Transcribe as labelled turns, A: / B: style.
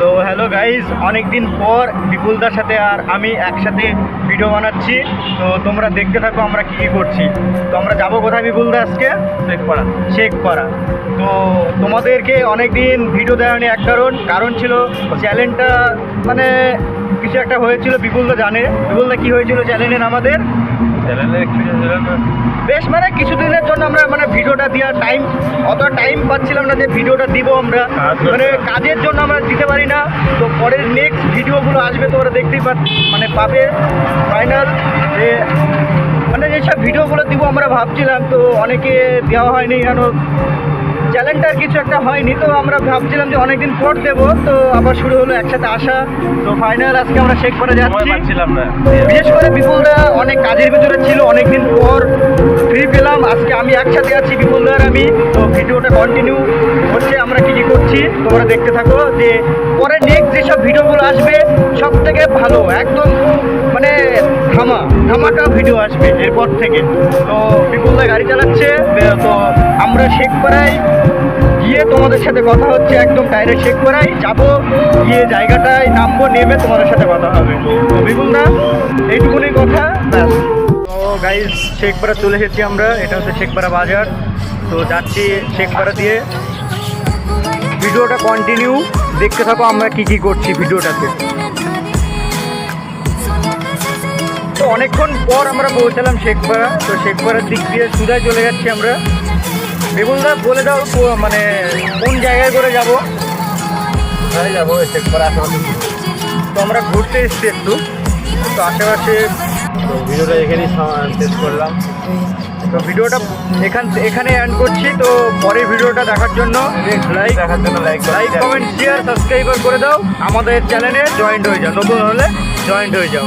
A: তো hello guys, অনেকদিন পর বিপুলদার সাথে আর আমি একসাথে ভিডিও বানাচ্ছি। তো তোমরা দেখতে থাকো আমরা কী কী করছি। তো আমরা যাবো কোথায় বিপুলদা? আজকে শেখপাড়া। তো তোমাদেরকে অনেকদিন ভিডিও দেওয়া নেই, এক কারণ ছিল চ্যানেলটা মানে কিছু একটা হয়েছিল। বিপুলদা জানে। বিপুলদা কী হয়েছিল চ্যানেলের? আমাদের বেশ মানে কিছুদিনের জন্য আমরা মানে ভিডিওটা দেওয়ার অত টাইম পাচ্ছিলাম না যে ভিডিওটা দিব। আমরা মানে কাজের জন্য আমরা দিতে পারি না। তো পরের নেক্সট ভিডিওগুলো আসবে, তোমরা দেখতেই পাবে ফাইনাল যে মানে যেসব ভিডিওগুলো দিব আমরা ভাবছিলাম। তো অনেকে দেওয়া হয়নি, কেন চ্যানেলটার কিছু একটা হয়নি। তো আমরা ভাবছিলাম যে অনেকদিন পর দেবো, তো আবার শুরু হলো একসাথে আসা। তো ফাইনাল আজকে আমরা শেখপাড়া যাচ্ছি। বিশেষ করে বিপুলদা অনেক কাজের ভিতরে ছিল, অনেকদিন পর ফ্রি পেলাম। আজকে আমি একসাথে আছি, বিপুলদা আর আমি। তো ভিডিওটা কন্টিনিউ হচ্ছে, আমরা কী কী করছি তোমরা দেখতে থাকো। যে পরে নেক্সট যেসব ভিডিওগুলো আসবে সব থেকে ভালো একদম মানে ধামাকা ভিডিও আসবে এরপর থেকে। তো বিপুলদা গাড়ি চালাচ্ছে, তো আমরা শেখপাড়ায় গিয়ে তোমাদের সাথে কথা হচ্ছে। একদম ডাইরেক্ট শেখপাড়ায় যাবো, গিয়ে জায়গাটায় নামবো, নেমে তোমাদের সাথে কথা হবে। তো বিপুলদা এইটুকুনি কথা, ব্যাস। তো গাইজ শেখপাড়া চলে এসেছি আমরা। এটা হচ্ছে শেখপাড়া বাজার। তো যাচ্ছি শেখপাড়া দিয়ে। ভিডিওটা কন্টিনিউ দেখতে থাকো আমরা কী কী করছি ভিডিওটাতে। তো অনেকক্ষণ পর আমরা পৌঁছালাম শেখপাড়া। তো শেখপাড়ার দিক দিয়ে সুদায় চলে যাচ্ছি আমরা। বিপুলদা বলে দাও মানে কোন জায়গায় করে যাবো? যাবো শেখপাড়া আশেপাশে। তো আমরা ঘুরতে এসেছি একটু, তো আশেপাশে। তো ভিডিওটা এখানেই শেষ করলাম। তো ভিডিওটা এখানে এন্ড করছি। তো পরের ভিডিওটা দেখার জন্য লাইক কমেন্ট শেয়ার সাবস্ক্রাইব করে দাও। আমাদের চ্যানেলে জয়েন্ট হয়ে যাও, নতুন হলে জয়েন্ট হয়ে যাও।